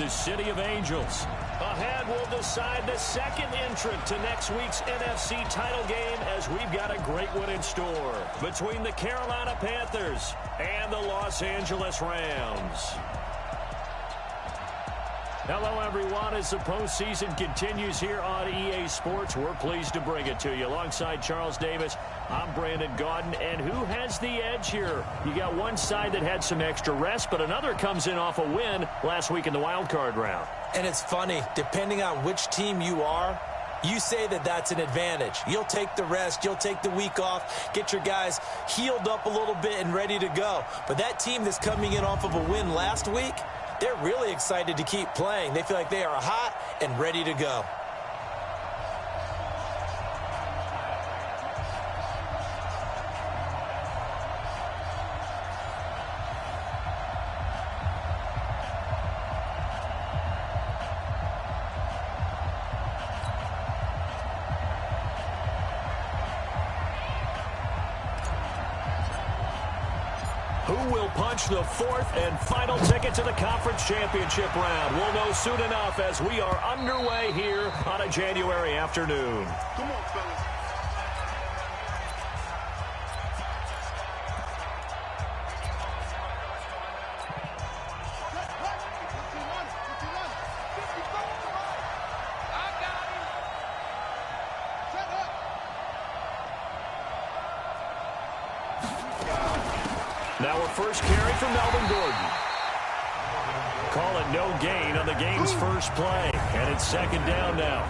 the City of Angels. Ahead, we'll decide the second entrant to next week's NFC title game as we've got a great one in store between the Carolina Panthers and the Los Angeles Rams. Hello, everyone. As the postseason continues here on EA Sports, we're pleased to bring it to you. Alongside Charles Davis, I'm Brandon Gaudin. And who has the edge here? You got one side that had some extra rest, but another comes in off a win last week in the wild card round. And it's funny, depending on which team you are, you say that that's an advantage. You'll take the rest, you'll take the week off, get your guys healed up a little bit and ready to go. But that team that's coming in off of a win last week, they're really excited to keep playing. They feel like they are hot and ready to go. Who will punch the fourth and final ticket to the conference championship round? We'll know soon enough as we are underway here on a January afternoon. Come on, fellas. Now a first carry from Melvin Gordon. Call it no gain on the game's first play. And it's second down now.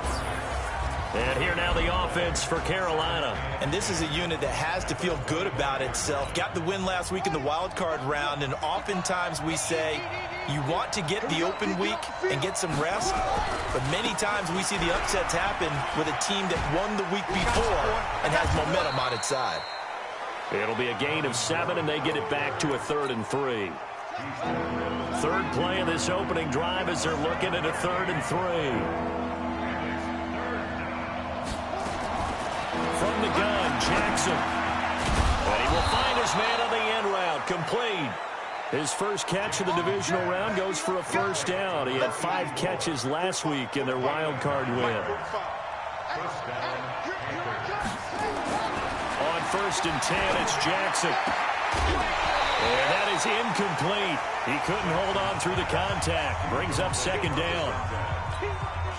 And here now the offense for Carolina. And this is a unit that has to feel good about itself. Got the win last week in the wild card round. And oftentimes we say you want to get the open week and get some rest. But many times we see the upsets happen with a team that won the week before and has momentum on its side. It'll be a gain of 7, and they get it back to a 3rd and 3. Third play of this opening drive as they're looking at a 3rd and 3. From the gun, Jackson. And he will find his man on the end route, complete. His first catch of the divisional round goes for a first down. He had 5 catches last week in their wild card win. On 1st and 10, it's Jackson. And that is incomplete. He couldn't hold on through the contact. Brings up second down.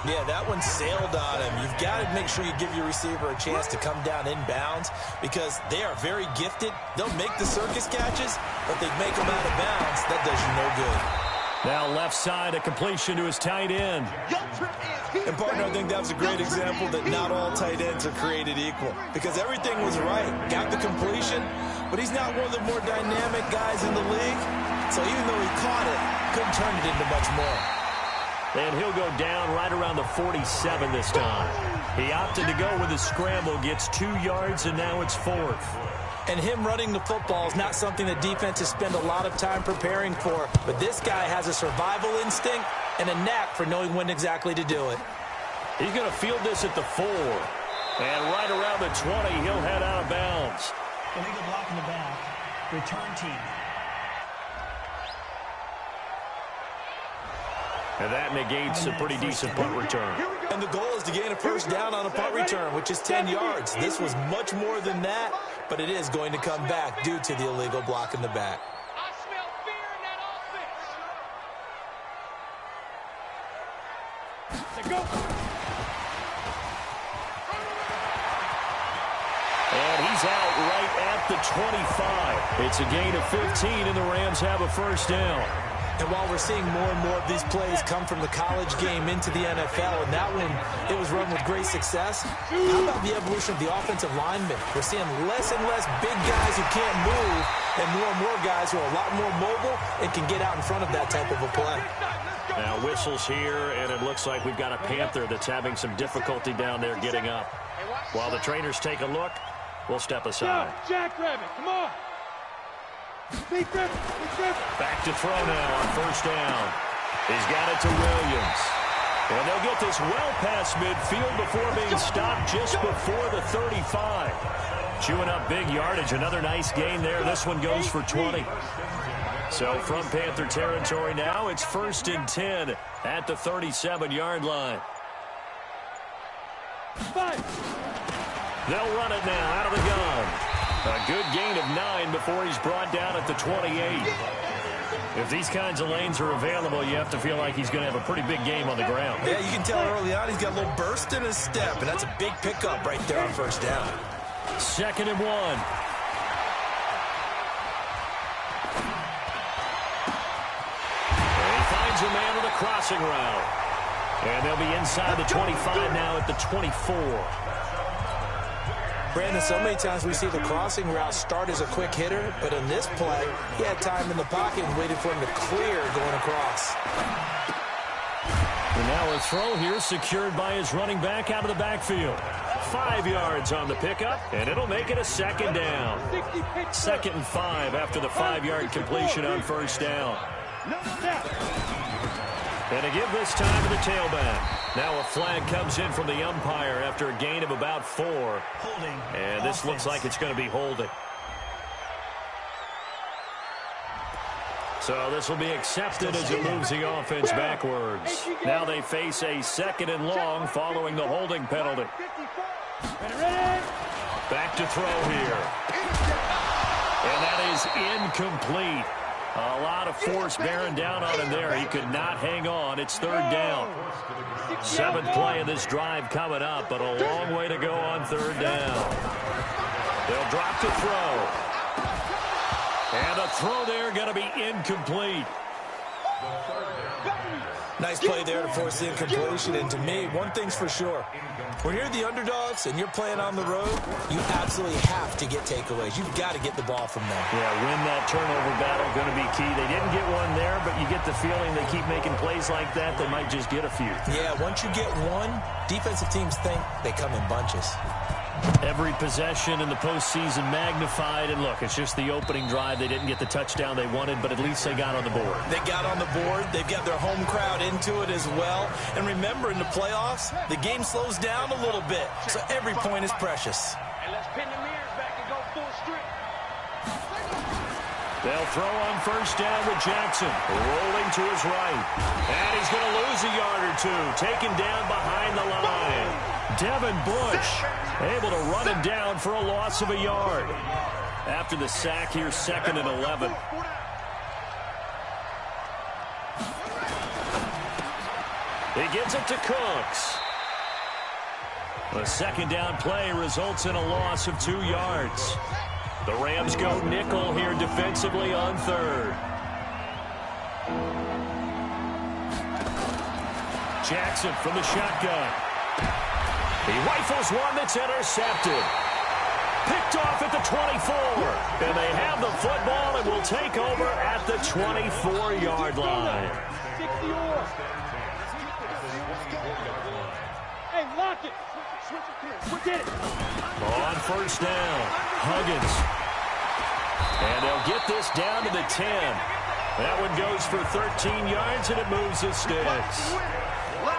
Yeah, that one sailed on him. You've got to make sure you give your receiver a chance to come down inbounds because they are very gifted. They'll make the circus catches, but they make them out of bounds. That does you no good. Now left side, a completion to his tight end. And, partner, I think that was a great example that not all tight ends are created equal because everything was right. Got the completion, but he's not one of the more dynamic guys in the league. So even though he caught it, couldn't turn it into much more. And he'll go down right around the 47 this time. He opted to go with a scramble, gets 2 yards, and now it's 4th. And him running the football is not something that defenses spend a lot of time preparing for. But this guy has a survival instinct and a knack for knowing when exactly to do it. He's going to field this at the 4. And right around the 20, he'll head out of bounds. Illegal block in the back. Return team. And that negates a pretty decent punt return. And the goal is to gain a first down on a punt return, which is 10 yards. This was much more than that, but it is going to come back due to the illegal block in the back. I smell fear in that offense. Go. And he's out right at the 25. It's a gain of 15, and the Rams have a first down. And while we're seeing more and more of these plays come from the college game into the NFL, and that one, it was run with great success, how about the evolution of the offensive linemen? We're seeing less and less big guys who can't move and more guys who are a lot more mobile and can get out in front of that type of a play. Now whistles here, and it looks like we've got a Panther that's having some difficulty down there getting up. While the trainers take a look, we'll step aside. Jackrabbit, come on. Back to throw now on first down. He's got it to Williams. And they'll get this well past midfield before being stopped just before the 35. Chewing up big yardage. Another nice gain there. This one goes for 20. So from Panther territory now, it's 1st and 10 at the 37-yard line. They'll run it now out of the gun. A good gain of 9 before he's brought down at the 28. If these kinds of lanes are available, you have to feel like he's going to have a pretty big game on the ground. Yeah, you can tell early on he's got a little burst in his step, and that's a big pickup right there on 1st down. 2nd and 1. And he finds a man with a crossing route. And they'll be inside the 25 now at the 24. Brandon, so many times we see the crossing route start as a quick hitter, but in this play, he had time in the pocket and waited for him to clear going across. And now a throw here secured by his running back out of the backfield. 5 yards on the pickup, and it'll make it a 2nd down. 2nd and 5 after the 5-yard completion on 1st down. And to give this time to the tailback. Now a flag comes in from the umpire after a gain of about 4. Holding. And this looks like it's going to be holding. So this will be accepted as it moves the offense backwards. Now they face a 2nd and long following the holding penalty. Back to throw here. And that is incomplete. A lot of force bearing down on him there. He could not hang on. It's 3rd down. 7th play of this drive coming up, but a long way to go on 3rd down. They'll drop to throw. And a throw there going to be incomplete. Nice play there to force the incompletion. And to me, one thing's for sure. When you're the underdogs and you're playing on the road, you absolutely have to get takeaways. You've got to get the ball from them. Yeah, win that turnover battle, going to be key. They didn't get one there, but you get the feeling they keep making plays like that, they might just get a few. Yeah, once you get one, defensive teams think they come in bunches. Every possession in the postseason magnified, and look, it's just the opening drive. They didn't get the touchdown they wanted, but at least they got on the board. They got on the board. They've got their home crowd into it as well. And remember, in the playoffs, the game slows down a little bit, so every point is precious. And let's pin the mirrors back and go full strip. They'll throw on 1st down with Jackson, rolling to his right. And he's going to lose a yard or two, taken down behind the line. Devin Bush able to run him down for a loss of a yard. After the sack here, 2nd and 11. He gets it to Cooks. The 2nd down play results in a loss of 2 yards. The Rams go nickel here defensively on 3rd. Jackson from the shotgun. He rifles one that's intercepted. Picked off at the 24. And they have the football and will take over at the 24-yard line. Hey, lock it. Switch it. On 1st down, Huggins. And they'll get this down to the 10. That one goes for 13 yards, and it moves the sticks.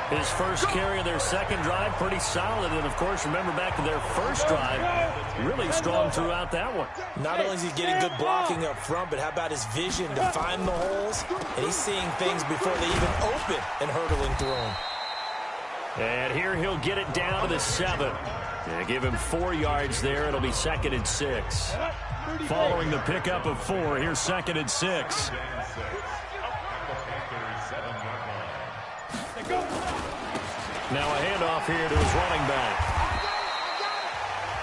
His first carry of their 2nd drive, pretty solid. And, of course, remember back to their 1st drive, really strong throughout that one. Not only is he getting good blocking up front, but how about his vision to find the holes? And he's seeing things before they even open and hurtling through them. And here he'll get it down to the 7. And give him 4 yards there. It'll be 2nd and 6. Following the pickup of 4, here's 2nd and 6. Now a handoff here to his running back.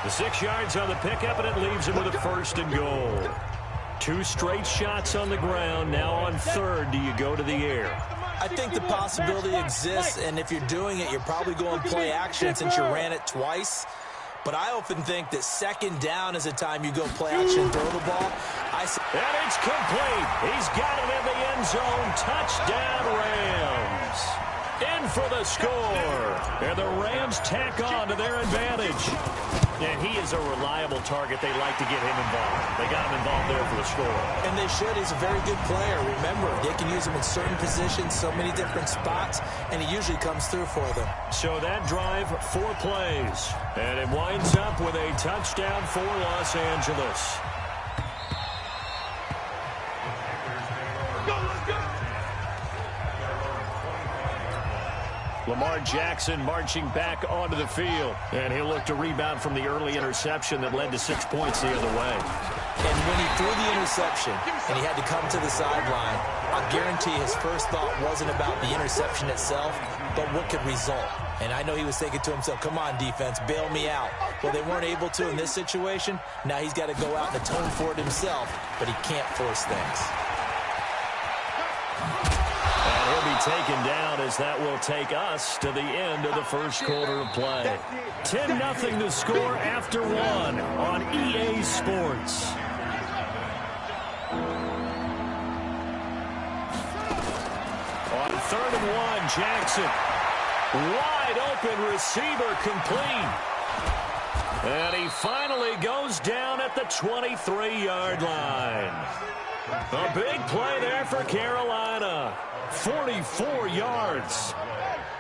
The 6 yards on the pickup, and it leaves him with a 1st and goal. 2 straight shots on the ground. Now on 3rd, do you go to the air? I think the possibility exists, and if you're doing it, you're probably going play action since you ran it twice. But I often think that 2nd down is a time you go play action and throw the ball. And it's complete. He's got it in the end zone. Touchdown, Rams. In for the score. And the Rams tack on to their advantage. And he is a reliable target. They like to get him involved. They got him involved there for the score. And they should. He's a very good player. Remember, they can use him in certain positions, so many different spots, and he usually comes through for them. So that drive, 4 plays. And it winds up with a touchdown for Los Angeles. Lamar Jackson marching back onto the field. And he'll look to rebound from the early interception that led to 6 points the other way. And when he threw the interception and he had to come to the sideline, I guarantee his first thought wasn't about the interception itself, but what could result. And I know he was thinking to himself, come on, defense, bail me out. Well, they weren't able to in this situation. Now he's got to go out and atone for it himself, but he can't force things. And he'll be taken down as that will take us to the end of the first quarter of play. 10-0 the score after one on EA Sports. On 3rd and 1, Jackson. Wide open receiver complete. And he finally goes down at the 23-yard line. A big play there for Carolina. 44 yards.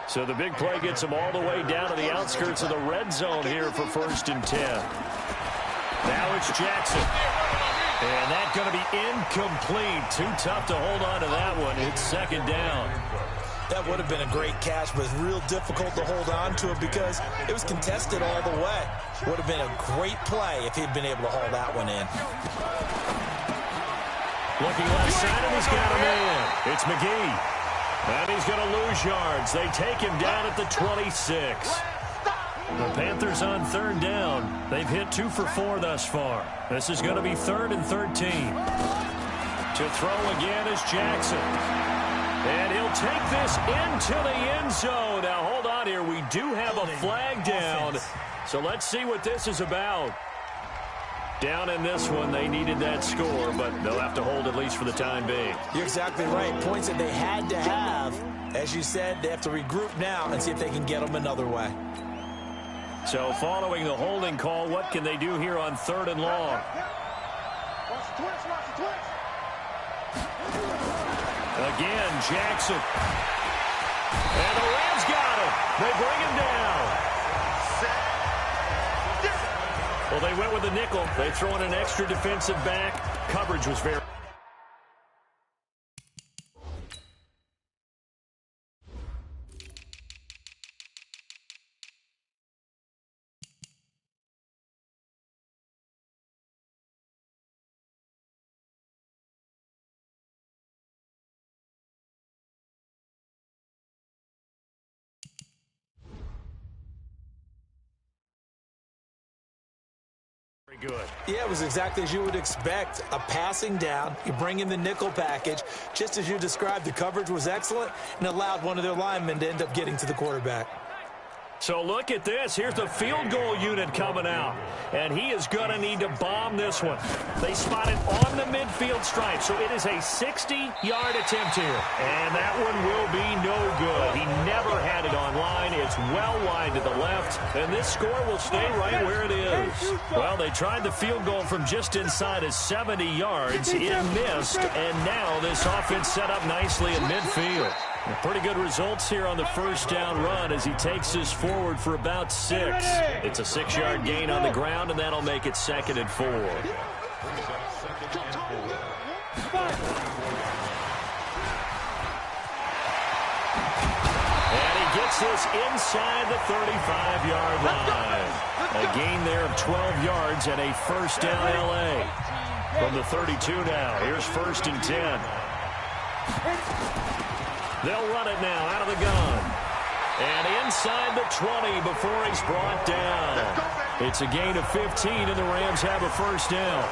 So the big play gets him all the way down to the outskirts of the red zone here for 1st and 10. Now it's Jackson. And that's going to be incomplete. Too tough to hold on to that one. It's 2nd down. That would have been a great catch, but it's real difficult to hold on to it because it was contested all the way. Would have been a great play if he'd been able to haul that one in. Looking left side, and he's got him in. It's McGee. And he's going to lose yards. They take him down at the 26. The Panthers on 3rd down. They've hit 2 for 4 thus far. This is going to be 3rd and 13. To throw again is Jackson. And he'll take this into the end zone. Now, hold on here. We do have a flag down. So let's see what this is about. Down in this one, they needed that score, but they'll have to hold at least for the time being. You're exactly right. Points that they had to have. As you said, they have to regroup now and see if they can get them another way. So following the holding call, what can they do here on 3rd and long? Again, Jackson. And the Rams got him. They bring him down. Well, they went with a nickel. They throw in an extra defensive back. Coverage was very... good. Yeah, it was exactly as you would expect. A passing down. You bring in the nickel package. Just as you described, the coverage was excellent and allowed one of their linemen to end up getting to the quarterback. So look at this. Here's the field goal unit coming out. And he is going to need to bomb this one. They spot it on the midfield stripe. So it is a 60-yard attempt here. And that one will be no good. He never had it on line. It's well wide to the left. And this score will stay right where it is. Well, they tried the field goal from just inside of 70 yards. It missed. And now this offense set up nicely in midfield. Pretty good results here on the first down run as he takes this forward for about 6. It's a 6-yard gain on the ground, and that'll make it 2nd and 4. And he gets this inside the 35-yard line. A gain there of 12 yards and a 1st down L.A. From the 32 now. Here's 1st and 10. They'll run it now out of the gun. And inside the 20 before he's brought down. It's a gain of 15, and the Rams have a 1st down.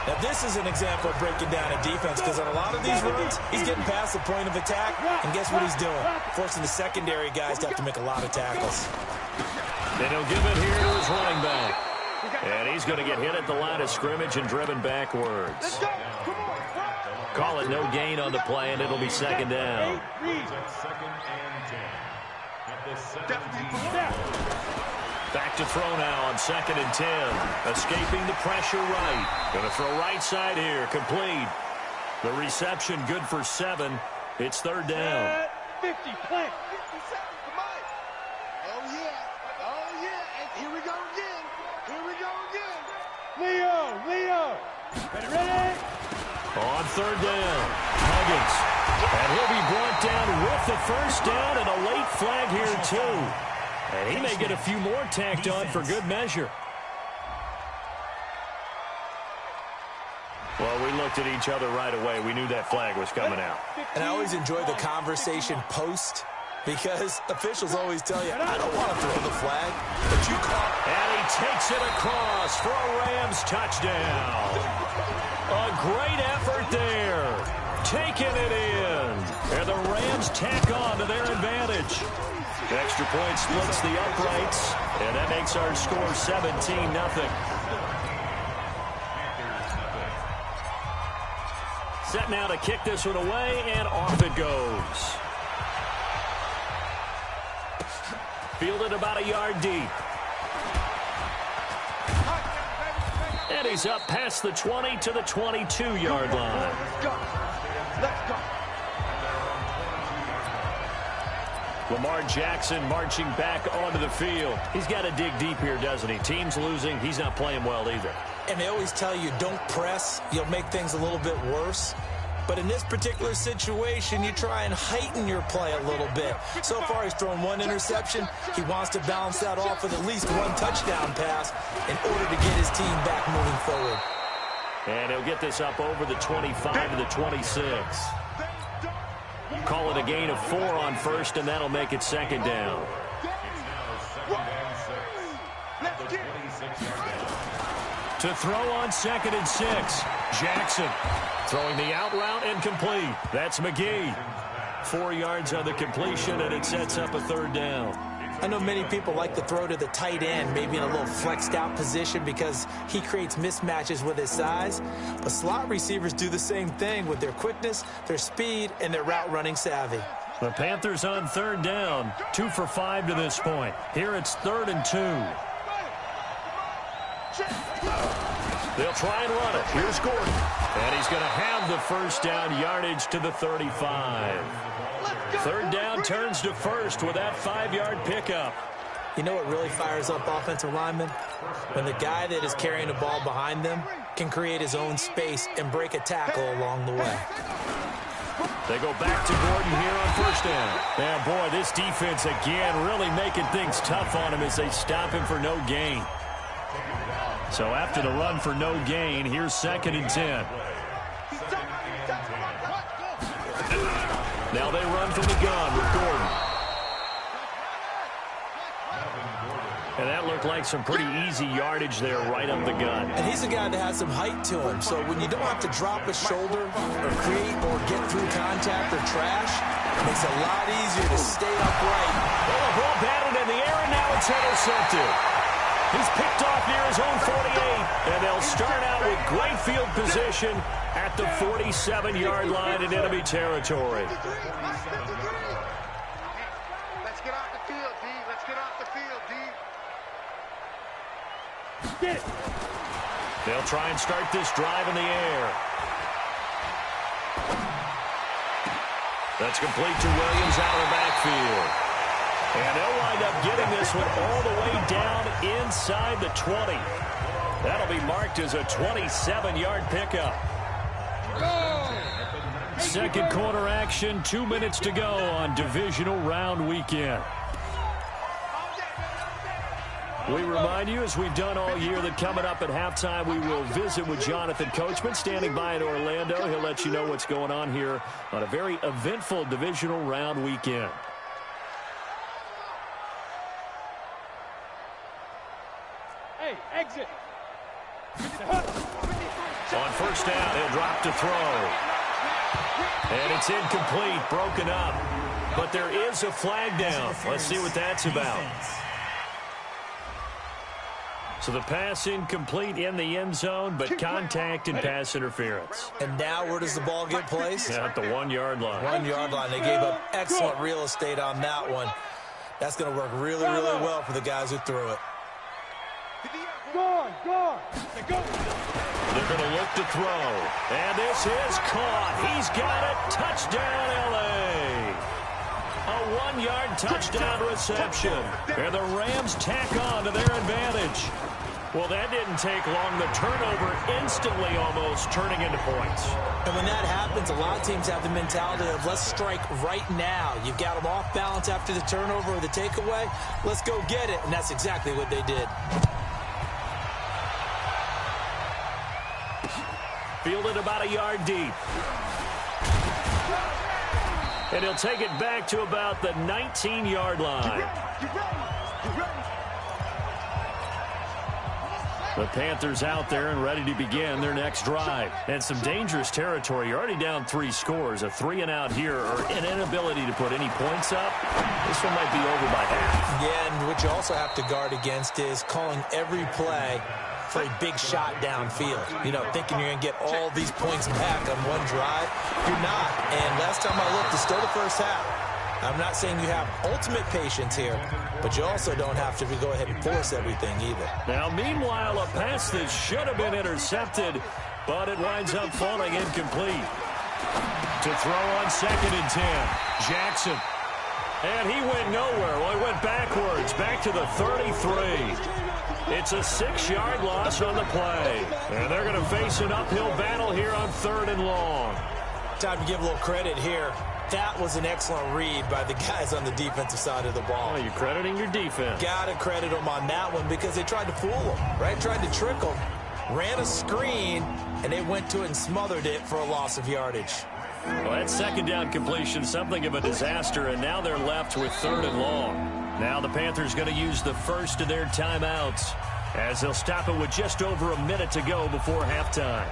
Now, this is an example of breaking down a defense because on a lot of these runs, he's getting past the point of attack, and guess what he's doing? Forcing the secondary guys to have to make a lot of tackles. And he'll give it here to his running back. And he's going to get hit at the line of scrimmage and driven backwards. Call it no gain on the play, and it'll be 2nd down. Back to throw now on 2nd and 10. Escaping the pressure right. Going to throw right side here. Complete. The reception good for 7. It's 3rd down. 50, play. 57, come on. Oh, yeah. Oh, yeah. And here we go again. Here we go again. Leo. Ready? On 3rd down, Huggins. And he'll be brought down with the 1st down and a late flag here, too. And he may get a few more tacked on for good measure. Well, we looked at each other right away. We knew that flag was coming out. And I always enjoy the conversation post, because officials always tell you, I don't want to throw the flag, but you call. And he takes it across for a Rams touchdown. A great effort there. Taking it in. And the Rams tack on to their advantage. Extra point splits the uprights. And that makes our score 17-0. Set now to kick this one away, and off it goes. Fielded about a yard deep. And he's up past the 20 to the 22-yard line. Let's go. Lamar Jackson marching back onto the field. He's got to dig deep here, doesn't he? Team's losing. He's not playing well either. And they always tell you, don't press. You'll make things a little bit worse. But in this particular situation, you try and heighten your play a little bit. So far, he's thrown one interception. He wants to balance that off with at least one touchdown pass in order to get his team back moving forward. And he'll get this up over the 25 to the 26. Call it a gain of 4 on first, and that'll make it second down. To throw on 2nd and 6. Jackson throwing the out route and complete. That's McGee. 4 yards on the completion, and it sets up a 3rd down. I know many people like to throw to the tight end, maybe in a little flexed out position because he creates mismatches with his size. But slot receivers do the same thing with their quickness, their speed, and their route running savvy. The Panthers on 3rd down. 2 for 5 to this point. Here it's 3rd and 2. They'll try and run it. Here's Gordon. And he's going to have the 1st down yardage to the 35. 3rd down turns to 1st with that 5-yard pickup. You know what really fires up offensive linemen? When the guy that is carrying the ball behind them can create his own space and break a tackle along the way. They go back to Gordon here on 1st down. And boy, this defense again really making things tough on him as they stop him for no gain. So after the run for no gain, here's 2nd and 10. Now they run from the gun with Gordon. And that looked like some pretty easy yardage there right up the gut. And he's a guy that has some height to him. So when you don't have to drop a shoulder or create or get through contact or trash, it makes it a lot easier to stay upright. Well, the ball batted in the air, and now it's intercepted. He's picked off near his own 48, and they'll start out with great field position at the 47-yard line in enemy territory. Let's get off the field, D. Let's get off the field, D. They'll try and start this drive in the air. That's complete to Williams out of the backfield. And they'll wind up getting this one all the way down inside the 20. That'll be marked as a 27-yard pickup. Second quarter action, 2 minutes to go on divisional round weekend. We remind you, as we've done all year, that coming up at halftime, we will visit with Jonathan Coachman, standing by in Orlando. He'll let you know what's going on here on a very eventful divisional round weekend. Hey, exit. On 1st down, he'll drop to throw. And it's incomplete, broken up. But there is a flag down. Let's see what that's about. So the pass incomplete in the end zone, but contact and pass interference. And now where does the ball get placed? At the 1-yard line. 1-yard line. They gave up excellent real estate on that one. That's going to work really, really well for the guys who threw it. Go. They're going to look to throw. And this is caught. He's got it. Touchdown, L.A. A 1-yard touchdown reception. And the Rams tack on to their advantage. Well, that didn't take long. The turnover instantly almost turning into points. And when that happens, a lot of teams have the mentality of let's strike right now. You've got them off balance after the turnover or the takeaway. Let's go get it. And that's exactly what they did. Fielded about a yard deep. And he'll take it back to about the 19-yard line. The Panthers out there and ready to begin their next drive. And some dangerous territory. You're already down 3 scores. A 3-and-out here or an inability to put any points up. This one might be over by half. Yeah, and what you also have to guard against is calling every play for a big shot downfield. You know, thinking you're going to get all these points back on one drive. You're not. And last time I looked, it's still the first half. I'm not saying you have ultimate patience here, but you also don't have to go ahead and force everything either. Now, meanwhile, a pass that should have been intercepted, but it winds up falling incomplete. To throw on 2nd and 10, Jackson. And he went nowhere. Well, he went backwards, back to the 33. It's a 6-yard loss on the play. And they're going to face an uphill battle here on 3rd and long. Time to give a little credit here. That was an excellent read by the guys on the defensive side of the ball. Oh, you're crediting your defense. Got to credit them on that one because they tried to fool them, right? Tried to trick them. Ran a screen, and they went to it and smothered it for a loss of yardage. Well, that 2nd down completion, something of a disaster, and now they're left with 3rd and long. Now the Panthers going to use the first of their timeouts as they'll stop it with just over a minute to go before halftime.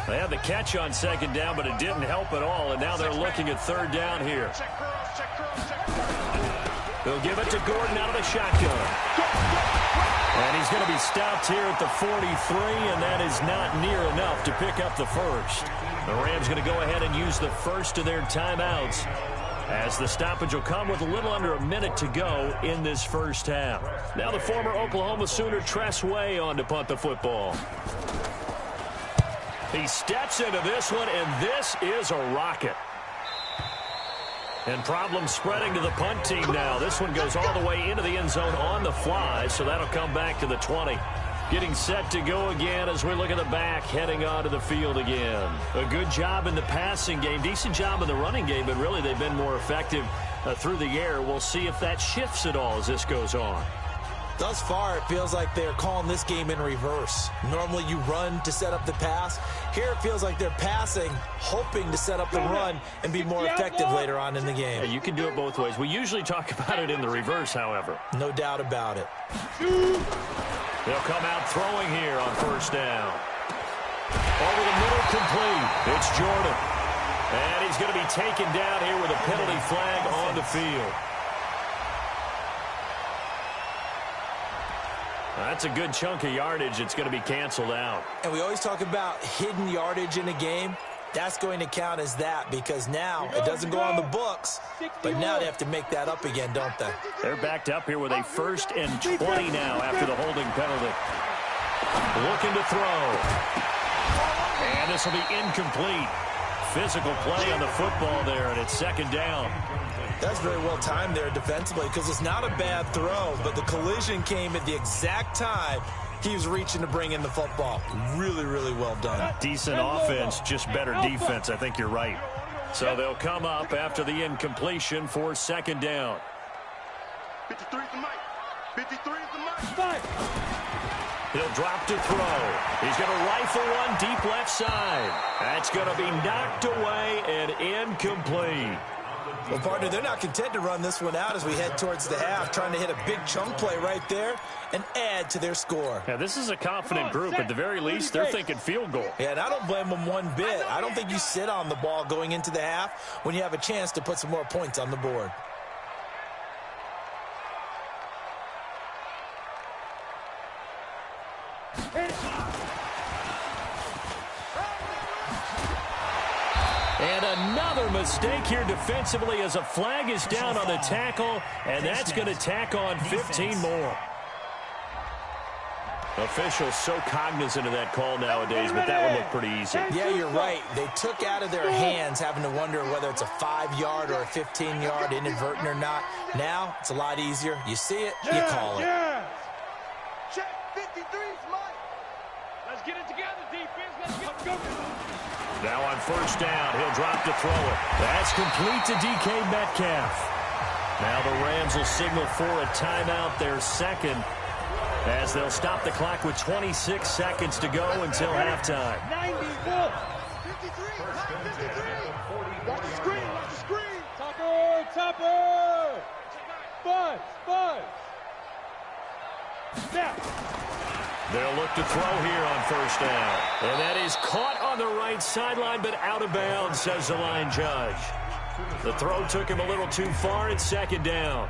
They had the catch on 2nd down, but it didn't help at all, and now they're looking at 3rd down here. They'll give it to Gordon out of the shotgun. And he's going to be stopped here at the 43, and that is not near enough to pick up the first. The Rams going to go ahead and use the first of their timeouts as the stoppage will come with a little under a minute to go in this first half. Now the former Oklahoma Sooner Tress Way on to punt the football. He steps into this one, and this is a rocket. And problems spreading to the punt team now. This one goes all the way into the end zone on the fly, so that'll come back to the 20. Getting set to go again as we look at the back, heading onto the field again. A good job in the passing game, decent job in the running game, but really they've been more effective through the air. We'll see if that shifts at all as this goes on. Thus far, it feels like they're calling this game in reverse. Normally you run to set up the pass. Here it feels like they're passing, hoping to set up the run and be more effective later on in the game. Yeah, you can do it both ways. We usually talk about it in the reverse, however. No doubt about it. They'll come out throwing here on 1st down. Over the middle, complete. It's Jordan. And he's going to be taken down here with a penalty flag on the field. That's a good chunk of yardage. It's going to be canceled out. And we always talk about hidden yardage in a game. That's going to count as that because now it doesn't go on the books, but now they have to make that up again, don't they? They're backed up here with a 1st and 20 now after the holding penalty. Looking to throw. And this will be incomplete. Physical play on the football there, and it's 2nd down. That's very well timed there defensively because it's not a bad throw, but the collision came at the exact time he was reaching to bring in the football. Really, really well done. Decent offense, just better defense. I think you're right. So they'll come up after the incompletion for 2nd down. 53 is the mic. 53 is the mic. He'll drop to throw. He's going to rifle one deep left side. That's going to be knocked away and incomplete. Well, partner, they're not content to run this one out as we head towards the half, trying to hit a big chunk play right there and add to their score. Yeah, this is a confident group. At the very least, they're thinking field goal. Yeah, and I don't blame them one bit. I don't think you sit on the ball going into the half when you have a chance to put some more points on the board. And another mistake here defensively as a flag is down on the tackle, and that's going to tack on 15 more. Officials so cognizant of that call nowadays, but that one looked pretty easy. Yeah, you're right. They took out of their hands having to wonder whether it's a 5-yard or a 15-yard inadvertent or not. Now, it's a lot easier. You see it, you call it. Check 53's Mike. Let's get it together, defense. Let's go. Now on first down, he'll drop to throw it. That's complete to DK Metcalf. Now the Rams will signal for a timeout, their second, as they'll stop the clock with 26 seconds to go until halftime. 94. 53. 53. Watch the screen. Watch the screen. Topper. Buzz. Now. They'll look to throw here on first down. And that is caught on the right sideline, but out of bounds, says the line judge. The throw took him a little too far. It's second down.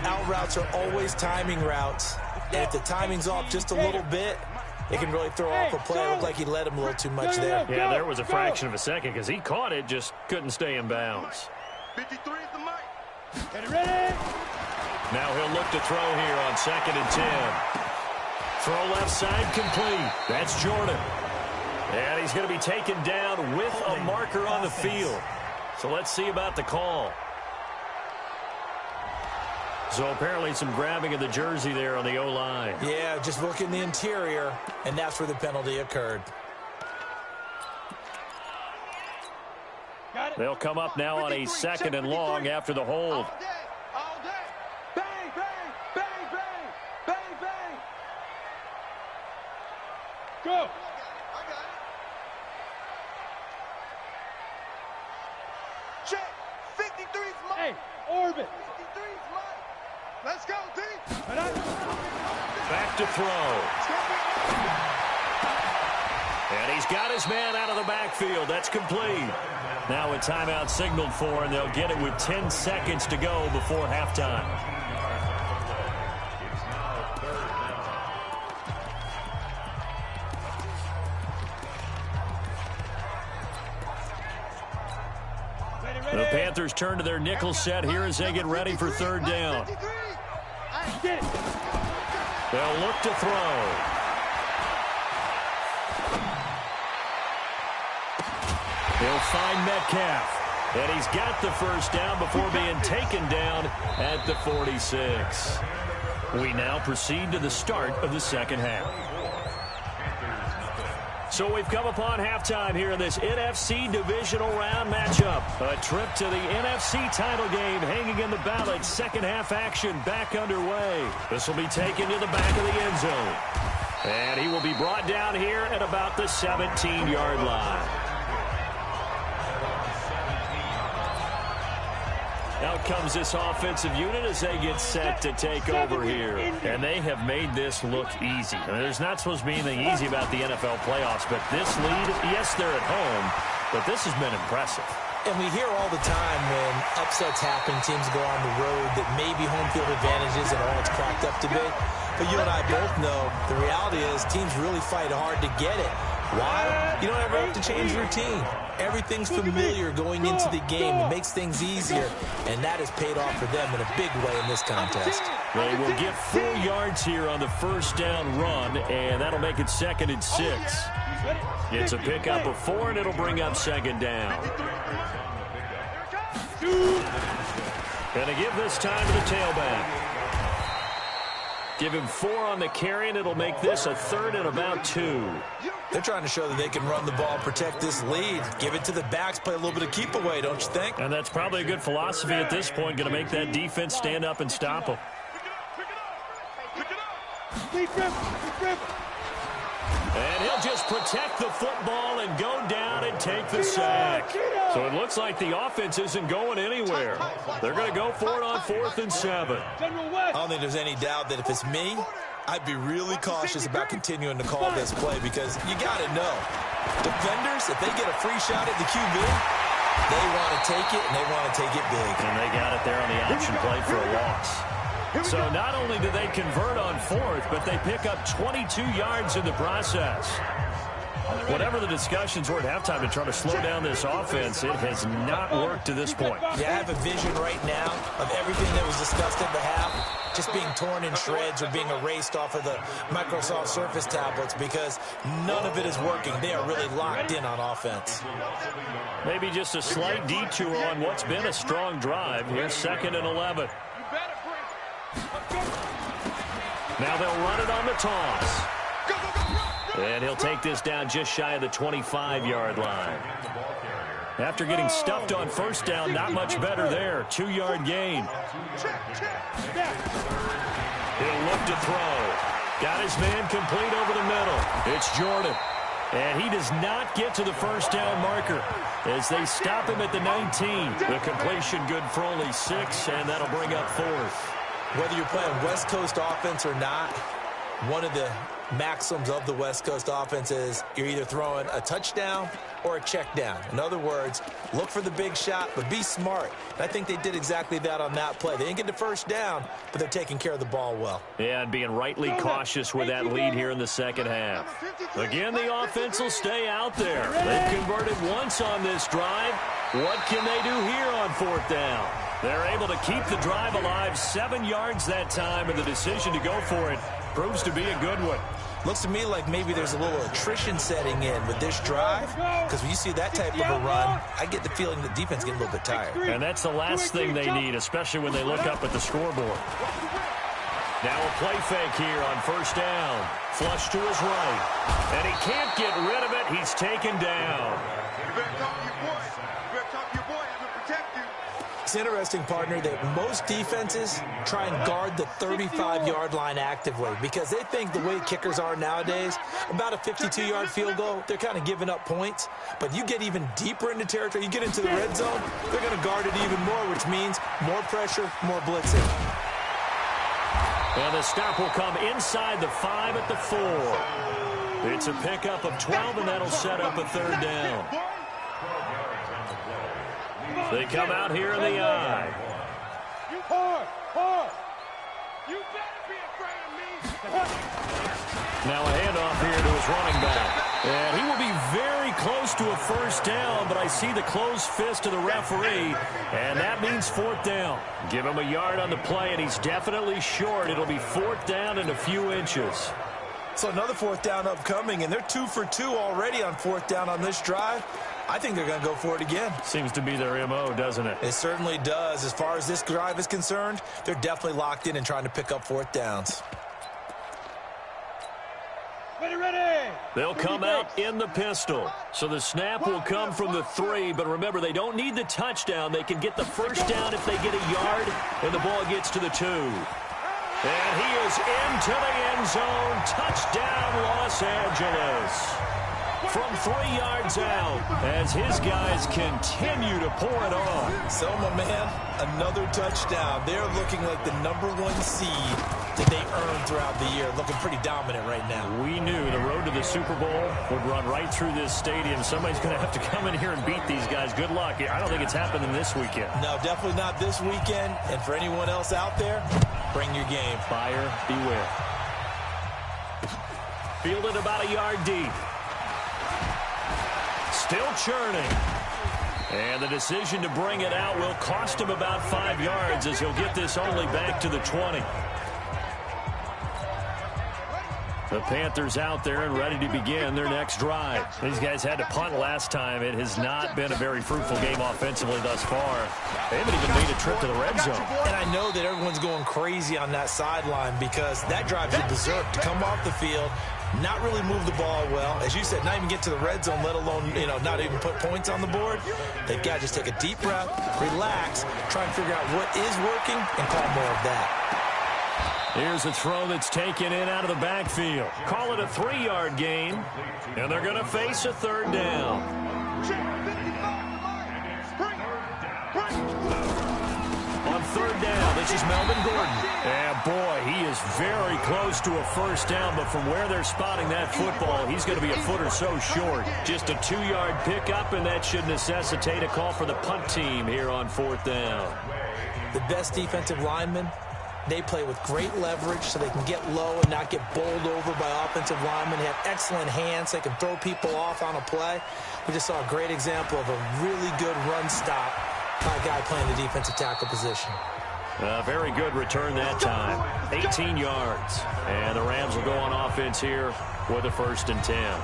Out routes are always timing routes. And if the timing's off just a little bit, it can really throw off a play. It looked like he led him a little too much there. Yeah, there was a fraction of a second because he caught it, just couldn't stay in bounds. 53 is the Mike. Get it ready. Now he'll look to throw here on 2nd and 10. Throw left side complete. That's Jordan. And he's going to be taken down with a marker on the field. So let's see about the call. So apparently some grabbing of the jersey there on the O-line. Yeah, just look in the interior, and that's where the penalty occurred. Got it. They'll come up now on a 2nd and long after the hold. All day. All day. Bang, bang, bang, bang, bang, bang. Go. I got it. Check. 53's Mike. Hey, orbit. 53's Mike. Let's go, D. Back to throw. And he's got his man out of the backfield. That's complete. Now a timeout signaled for, and they'll get it with 10 seconds to go before halftime. The Panthers turn to their nickel set here as they get ready for third down. Get it. They'll look to throw. He'll find Metcalf. And he's got the first down before being taken down at the 46. We now proceed to the start of the second half. So we've come upon halftime here in this NFC divisional round matchup. A trip to the NFC title game hanging in the balance. Second half action back underway. This will be taken to the back of the end zone. And he will be brought down here at about the 17-yard line. Out comes this offensive unit as they get set to take over here. And they have made this look easy. I mean, there's not supposed to be anything easy about the NFL playoffs, but this lead, yes, they're at home, but this has been impressive. And we hear all the time when upsets happen, teams go on the road, that maybe home field advantage isn't all it's cracked up to be. But you and I both know the reality is teams really fight hard to get it. Why? You don't ever have to change routine. Everything's familiar going into the game. It makes things easier, and that has paid off for them in a big way in this contest. They will get 4 yards here on the first down run, and that'll make it 2nd and 6. It's a pickup of 4, and it'll bring up 2nd down. Going to give this time to the tailback. Give him 4 on the carry, and it'll make this a 3rd and about 2. They're trying to show that they can run the ball and protect this lead. Give it to the backs, play a little bit of keep away, don't you think? And that's probably a good philosophy at this point, going to make that defense stand up and stop them. And he'll just protect the football and go down and take the sack. So it looks like the offense isn't going anywhere. They're going to go for it on 4th and 7. I don't think there's any doubt that if it's me, I'd be really cautious about continuing to call this play because you got to know, defenders, if they get a free shot at the QB, they want to take it, and they want to take it big. And they got it there on the option play for a loss. So not only do they convert on 4th, but they pick up 22 yards in the process. Whatever the discussions were at halftime to try to slow down this offense, it has not worked to this point. Yeah, I have a vision right now of everything that was discussed at the half. just being torn in shreds or being erased off of the Microsoft Surface tablets because none of it is working. They are really locked in on offense. Maybe just a slight detour on what's been a strong drive. Here's 2nd and 11. Now they'll run it on the toss. And he'll take this down just shy of the 25-yard line. After getting stuffed on first down, not much better there. 2-yard gain. He'll look to throw. Got his man complete over the middle. It's Jordan. And he does not get to the first down marker as they stop him at the 19. The completion good for only 6, and that'll bring up 4th. Whether you're playing West Coast offense or not, one of the maxims of the West Coast offense is you're either throwing a touchdown or a check down. In other words, look for the big shot, but be smart. And I think they did exactly that on that play. They didn't get the first down, but they're taking care of the ball well. Yeah, and being rightly cautious with that lead here in the second half. Again, the offense will stay out there. They've converted once on this drive. What can they do here on 4th down? They're able to keep the drive alive, 7 yards that time, and the decision to go for it proves to be a good one. Looks to me like maybe there's a little attrition setting in with this drive, because when you see that type of a run, I get the feeling the defense getting a little bit tired. And that's the last thing they need, especially when they look up at the scoreboard. Now a play fake here on 1st down. Flush to his right. And he can't get rid of it. He's taken down. You better talk to your boy. You better talk to your boy. I'm going to protect you. It's interesting, partner, that most defenses try and guard the 35-yard line actively because they think the way kickers are nowadays, about a 52-yard field goal, they're kind of giving up points. But you get even deeper into territory, you get into the red zone, they're going to guard it even more, which means more pressure, more blitzing. And the stop will come inside the 5 at the 4. It's a pickup of 12, and that'll set up a 3rd down. They come out here in the eye. You better be afraid of me. Now a handoff here to his running back. And he will be very close to a first down, but I see the closed fist of the referee, and that means 4th down. Give him a yard on the play, and he's definitely short. It'll be 4th down and a few inches. So another 4th down upcoming, and they're 2 for 2 already on 4th down on this drive. I think they're going to go for it again. Seems to be their MO, doesn't it? It certainly does. As far as this drive is concerned, they're definitely locked in and trying to pick up 4th downs. Ready. They'll come out in the pistol. So the snap will come from the 3, but remember, they don't need the touchdown. They can get the first down if they get a yard, and the ball gets to the 2. And he is into the end zone. Touchdown, Los Angeles. From 3 yards out as his guys continue to pour it on. So, my man, another touchdown. They're looking like the #1 seed that they earned throughout the year. Looking pretty dominant right now. We knew the road to the Super Bowl would run right through this stadium. Somebody's going to have to come in here and beat these guys. Good luck. I don't think it's happening this weekend. No, definitely not this weekend. And for anyone else out there, bring your game. Buyer beware. Fielded about a yard deep. Still churning. And the decision to bring it out will cost him about 5 yards as he'll get this only back to the 20. The Panthers out there and ready to begin their next drive. These guys had to punt last time. It has not been a very fruitful game offensively thus far. They haven't even made a trip to the red zone. And I know that everyone's going crazy on that sideline because that drives you berserk to come off the field, not really move the ball well. As you said, not even get to the red zone, let alone, not even put points on the board. They've got to just take a deep breath, relax, try and figure out what is working, and call more of that. Here's a throw that's taken in out of the backfield. Call it a 3-yard gain, and they're going to face a 3rd down. On 3rd down, this is Melvin Gordon. And boy, he is very close to a first down, but from where they're spotting that football, he's going to be a foot or so short. Just a 2-yard pickup, and that should necessitate a call for the punt team here on 4th down. The best defensive linemen, they play with great leverage so they can get low and not get bowled over by offensive linemen. They have excellent hands. They can throw people off on a play. We just saw a great example of a really good run stop by a guy playing the defensive tackle position. A very good return that time. 18 yards. And the Rams will go on offense here with a 1st and 10.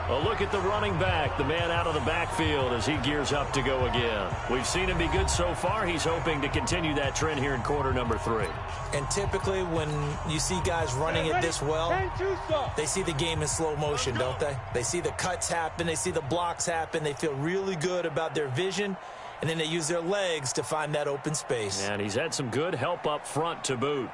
A look at the running back, the man out of the backfield as he gears up to go again. We've seen him be good so far. He's hoping to continue that trend here in quarter number 3. And typically when you see guys running it this well, they see the game in slow motion, don't they? They see the cuts happen. They see the blocks happen. They feel really good about their vision. And then they use their legs to find that open space. And he's had some good help up front to boot.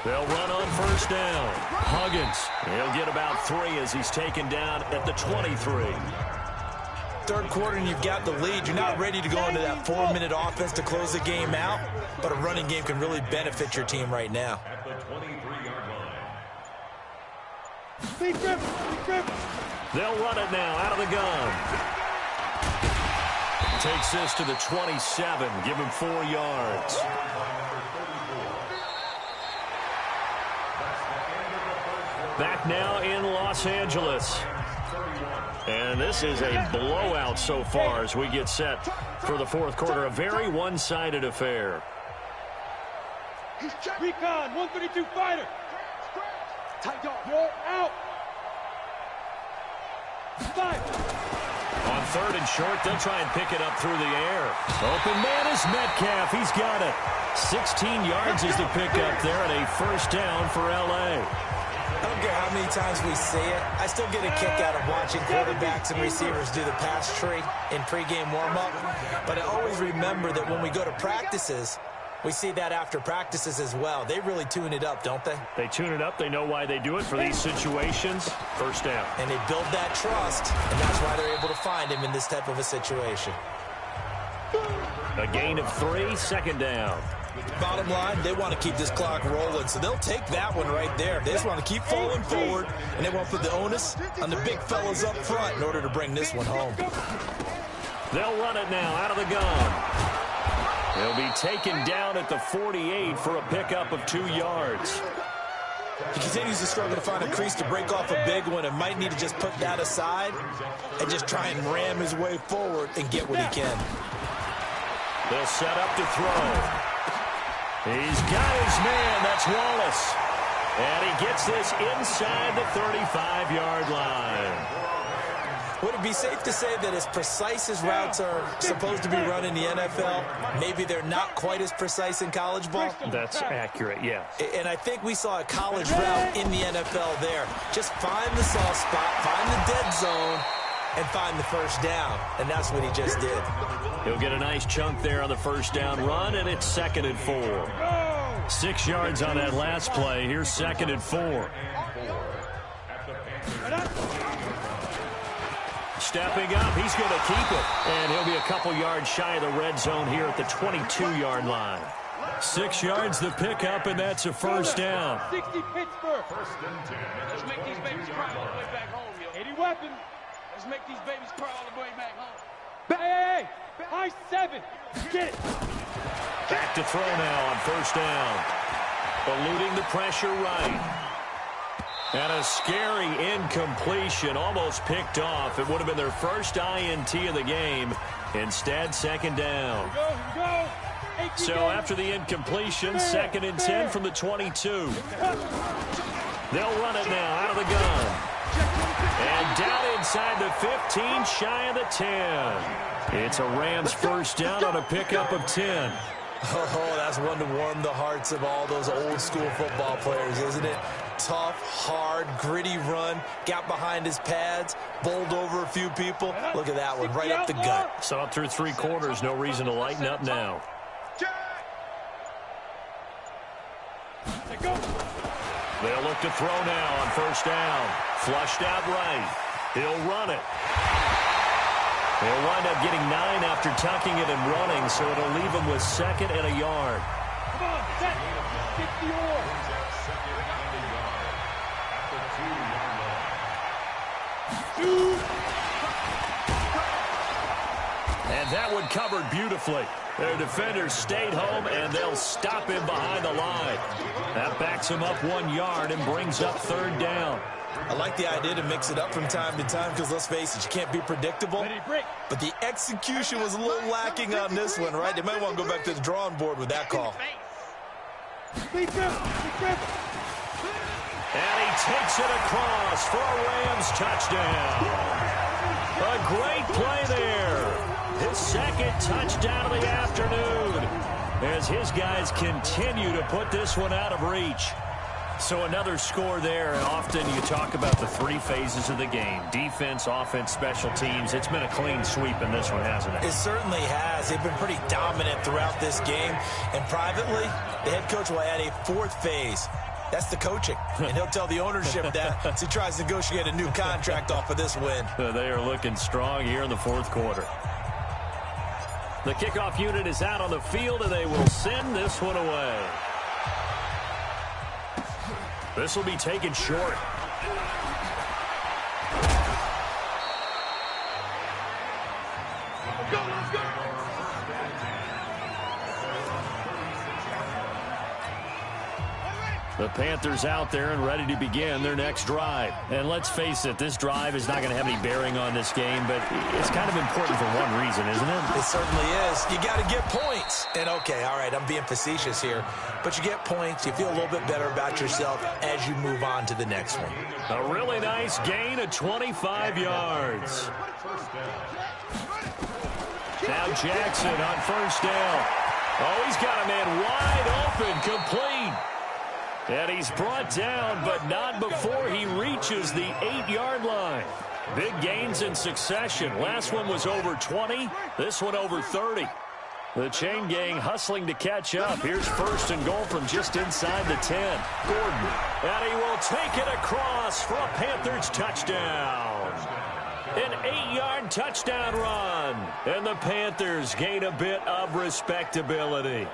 They'll run on 1st down. Huggins, he'll get about 3 as he's taken down at the 23. Third quarter and you've got the lead. You're not ready to go into that 4-minute offense to close the game out, but a running game can really benefit your team right now. At the 23-yard line. They'll run it now out of the gun. Takes this to the 27. Give him 4 yards. Back now in Los Angeles. And this is a blowout so far as we get set for the 4th quarter. A very one-sided affair. Recon, 132 fighter. You're out. 5. On 3rd and short, they'll try and pick it up through the air. Open man is Metcalf. He's got it. 16 yards is the pickup there, and a 1st down for L.A. I don't care how many times we see it. I still get a kick out of watching quarterbacks and receivers do the pass tree in pregame warm-up. But I always remember that when we go to practices, we see that after practices as well. They really tune it up, don't they? They tune it up. They know why they do it for these situations. 1st down. And they build that trust, and that's why they're able to find him in this type of a situation. A gain of 3, 2nd down. Bottom line, they want to keep this clock rolling, so they'll take that one right there. They just want to keep falling forward, and they want to put the onus on the big fellas up front in order to bring this one home. They'll run it now out of the gun. He'll be taken down at the 48 for a pickup of 2 yards. He continues to struggle to find a crease to break off a big one and might need to just put that aside and just try and ram his way forward and get what he can. They'll set up to throw. He's got his man. That's Wallace. And he gets this inside the 35-yard line. Would it be safe to say that as precise as routes are supposed to be run in the NFL, maybe they're not quite as precise in college ball? That's accurate, yeah. And I think we saw a college route in the NFL there. Just find the soft spot, find the dead zone, and find the 1st down. And that's what he just did. He'll get a nice chunk there on the 1st down run, and it's 2nd and 4. 6 yards on that last play. Here's 2nd and 4. Stepping up, he's going to keep it. And he'll be a couple yards shy of the red zone here at the 22-yard line. 6 yards the pickup, and that's a 1st down. 60 Pittsburgh. Let's make these babies cry all the way back home, yo. 80 weapons. Let's make these babies cry all the way back home. Hey, high 7. Get it. Back to throw now on 1st down. Eluding the pressure right. And a scary incompletion, almost picked off. It would have been their first INT of the game. Instead, 2nd down. Here we go. So after the incompletion, 2nd and 10 from the 22. They'll run it now out of the gun. And down inside the 15, shy of the 10. It's a Rams 1st down on a pickup of 10. Oh, that's one to warm the hearts of all those old school football players, isn't it? Tough, hard, gritty run, got behind his pads, bowled over a few people. Look at that one, right up the gut. Saw it through 3 quarters, no reason to lighten up now. They'll look to throw now on 1st down. Flushed out right. He'll run it. He'll wind up getting 9 after tucking it and running, so it'll leave him with 2nd and a yard. Come on, set. 50 or. And that one covered beautifully. Their defenders stayed home, and they'll stop him behind the line. That backs him up 1 yard and brings up 3rd down. I like the idea to mix it up from time to time because, let's face it, you can't be predictable. But the execution was a little lacking on this one, right? They might want to go back to the drawing board with that call. Big grip. And he takes it across for a Rams touchdown. A great play there. His 2nd touchdown of the afternoon as his guys continue to put this one out of reach. So another score there, and often you talk about the 3 phases of the game. Defense, offense, special teams. It's been a clean sweep in this one, hasn't it? It certainly has. They've been pretty dominant throughout this game. And privately, the head coach will add a 4th phase. That's the coaching. And he'll tell the ownership that as he tries to negotiate a new contract off of this win. They are looking strong here in the 4th quarter. The kickoff unit is out on the field, and they will send this one away. This will be taken short. The Panthers out there and ready to begin their next drive. And let's face it, this drive is not going to have any bearing on this game, but it's kind of important for one reason, isn't it? It certainly is. You got to get points. And, okay, all right, I'm being facetious here, but you get points. You feel a little bit better about yourself as you move on to the next one. A really nice gain of 25 yards. Now Jackson on 1st down. Oh, he's got a man wide open, complete. And he's brought down, but not before he reaches the 8-yard line. Big gains in succession. Last one was over 20. This one over 30. The chain gang hustling to catch up. Here's 1st and goal from just inside the 10. Gordon. And he will take it across for a Panthers touchdown. An 8-yard touchdown run. And the Panthers gain a bit of respectability.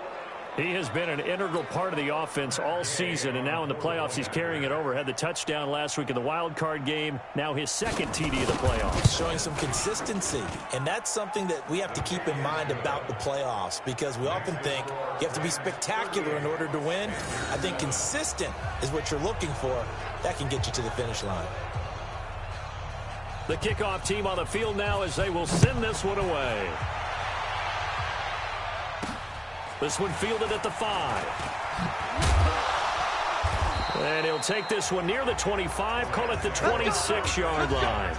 He has been an integral part of the offense all season, and now in the playoffs he's carrying it over. Had the touchdown last week in the wild card game, now his 2nd TD of the playoffs. Showing some consistency, and that's something that we have to keep in mind about the playoffs because we often think you have to be spectacular in order to win. I think consistent is what you're looking for. That can get you to the finish line. The kickoff team on the field now as they will send this one away. This one fielded at the 5. And he'll take this one near the 25, call it the 26-yard line.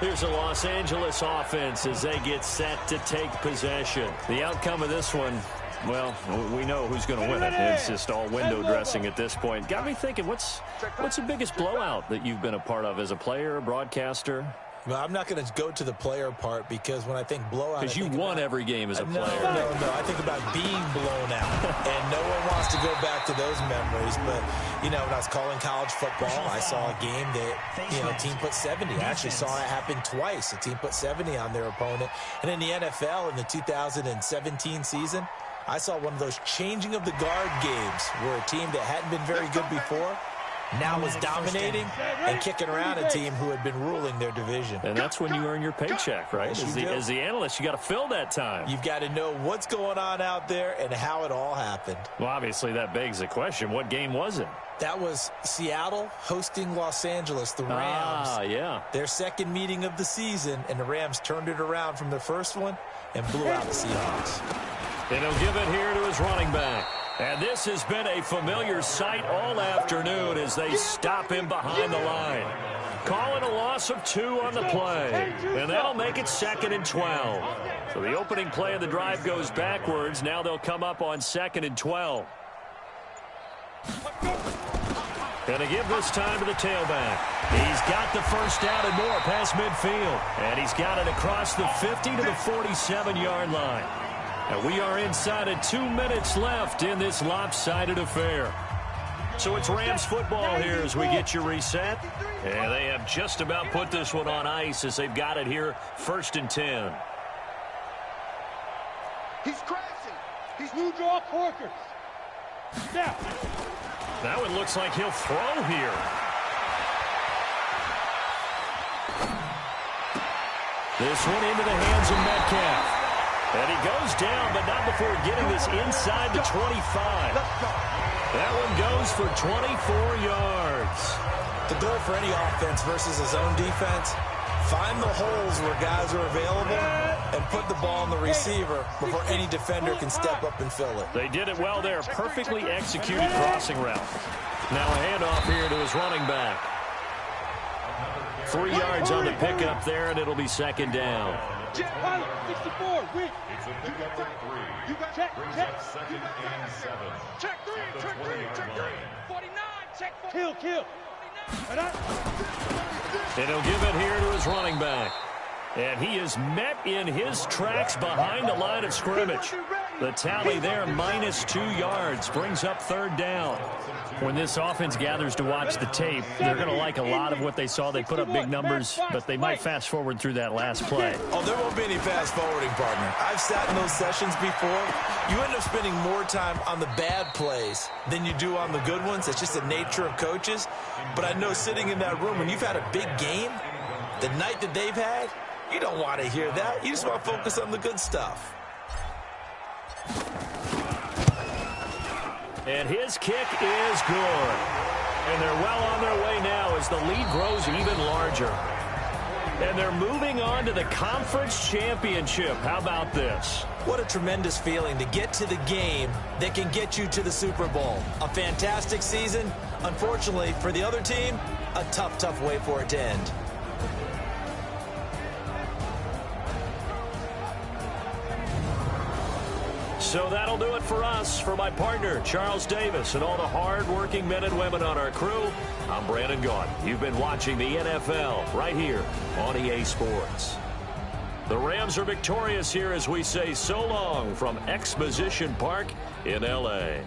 Here's a Los Angeles offense as they get set to take possession. The outcome of this one, well, we know who's going to win it. It's just all window dressing at this point. Got me thinking, what's the biggest blowout that you've been a part of as a player, broadcaster? Well, I'm not going to go to the player part because when I think blowout... Because you won every game as a player. No. I think about being blown out. And no one wants to go back to those memories. But, you know, when I was calling college football, I saw a game that, you know, a team put 70. I actually saw it happen twice. A team put 70 on their opponent. And in the NFL, in the 2017 season, I saw one of those changing of the guard games where a team that hadn't been very good before now was dominating and kicking around a team who had been ruling their division. And that's when you earn your paycheck, right? Yes, as the analyst, you got to fill that time. You've got to know what's going on out there and how it all happened. Well, obviously, that begs the question, what game was it? That was Seattle hosting Los Angeles, the Rams. Yeah. Their 2nd meeting of the season, and the Rams turned it around from the first one and blew out the Seahawks. And he'll give it here to his running back. And this has been a familiar sight all afternoon as they stop him behind the line. Calling a loss of 2 on the play. And that'll make it 2nd and 12. So the opening play of the drive goes backwards. Now they'll come up on 2nd and 12. Gonna give this time to the tailback. He's got the 1st down and more past midfield. And he's got it across the 50 to the 47-yard line. And we are inside of 2 minutes left in this lopsided affair. So it's Rams football here as we get you reset. And they have just about put this one on ice as they've got it here 1st and 10. He's crashing. He's new draw corkers. Now. That one looks like he'll throw here. This one into the hands of Metcalf. And he goes down, but not before getting this inside the 25. That one goes for 24 yards. The goal for any offense versus his own defense, find the holes where guys are available and put the ball on the receiver before any defender can step up and fill it. They did it well there. Perfectly executed crossing route. Now a handoff here to his running back. 3 yards on the pickup there, and it'll be second down. Pilot, 64, win. It's a pickup of 3. You got check, Brings check. up second and 7. Check 3, At the check 3, 20-yard check 3. line. 49, check 4. Kill. And he'll give it here to his running back. And he is met in his tracks behind the line of scrimmage. The tally there, -2 yards, brings up third down. When this offense gathers to watch the tape, they're going to like a lot of what they saw. They put up big numbers, but they might fast forward through that last play. Oh, there won't be any fast forwarding, partner. I've sat in those sessions before. You end up spending more time on the bad plays than you do on the good ones. It's just the nature of coaches. But I know sitting in that room, when you've had a big game, the night that they've had, you don't want to hear that. You just want to focus on the good stuff. And his kick is good. And they're well on their way now as the lead grows even larger. And they're moving on to the conference championship. How about this? What a tremendous feeling to get to the game that can get you to the Super Bowl. A fantastic season. Unfortunately, for the other team, a tough, tough way for it to end. So that'll do it for us. For my partner, Charles Davis, and all the hard-working men and women on our crew, I'm Brandon Gaudin. You've been watching the NFL right here on EA Sports. The Rams are victorious here as we say so long from Exposition Park in L.A.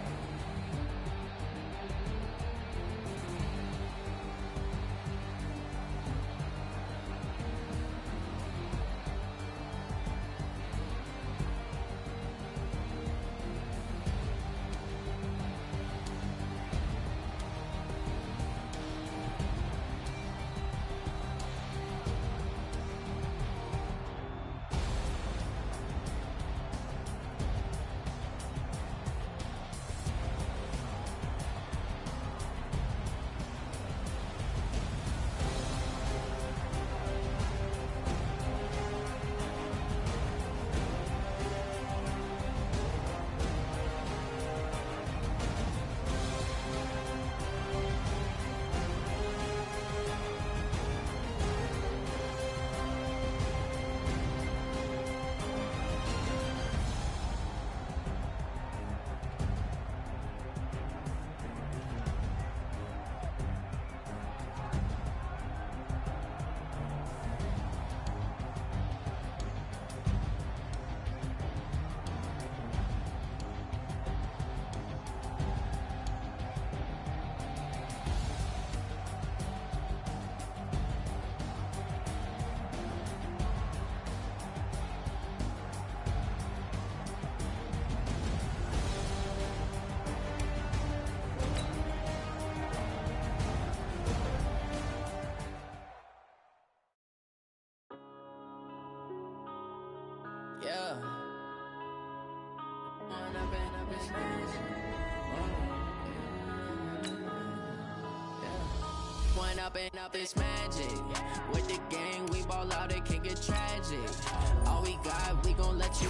Yeah. One up and up is magic. With the gang, we ball out, it can get tragic. All we got, we gon' let you